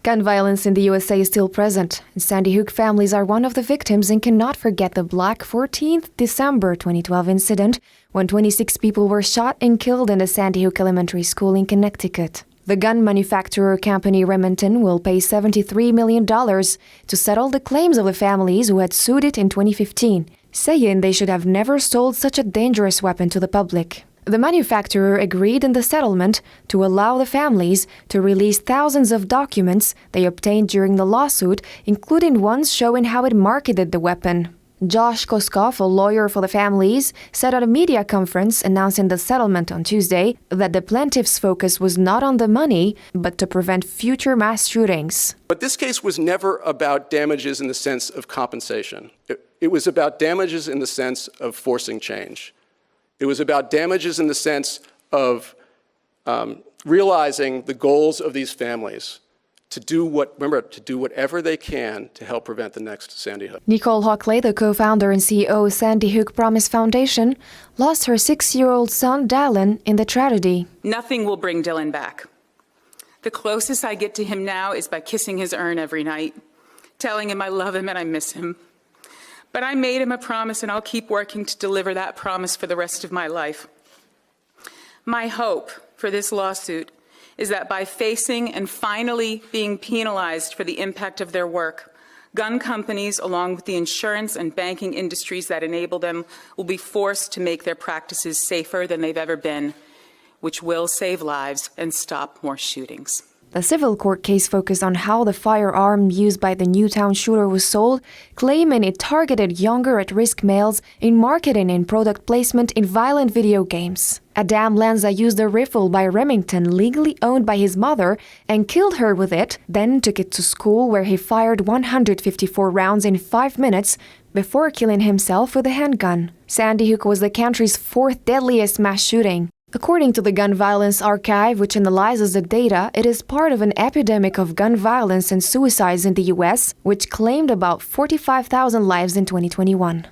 Gun violence in the USA is still present. Sandy Hook families are one of the victims and cannot forget the Black 14th December 2012 incident when 26 people were shot and killed in the Sandy Hook Elementary School in Connecticut. The gun manufacturer company Remington will pay $73 million to settle the claims of the families who had sued it in 2015, saying they should have never sold such a dangerous weapon to the public. The manufacturer agreed in the settlement to allow the families to release thousands of documents they obtained during the lawsuit, including ones showing how it marketed the weapon. Josh Koskoff, a lawyer for the families, said at a media conference announcing the settlement on Tuesday that the plaintiff's focus was not on the money, but to prevent future mass shootings. But this case was never about damages in the sense of compensation. It was about damages in the sense of forcing change. It was about damages in the sense of realizing the goals of these families to do whatever they can to help prevent the next Sandy Hook. Nicole Hockley, the co-founder and CEO of Sandy Hook Promise Foundation, lost her 6-year-old son, Dylan, in the tragedy. Nothing will bring Dylan back. The closest I get to him now is by kissing his urn every night, telling him I love him and I miss him. But I made him a promise, and I'll keep working to deliver that promise for the rest of my life. My hope for this lawsuit is that by facing and finally being penalized for the impact of their work, gun companies, along with the insurance and banking industries that enable them, will be forced to make their practices safer than they've ever been, which will save lives and stop more shootings. The civil court case focused on how the firearm used by the Newtown shooter was sold, claiming it targeted younger at-risk males in marketing and product placement in violent video games. Adam Lanza used a rifle by Remington, legally owned by his mother, and killed her with it, then took it to school where he fired 154 rounds in 5 minutes before killing himself with a handgun. Sandy Hook was the country's 4th deadliest mass shooting. According to the Gun Violence Archive, which analyzes the data, it is part of an epidemic of gun violence and suicides in the U.S., which claimed about 45,000 lives in 2021.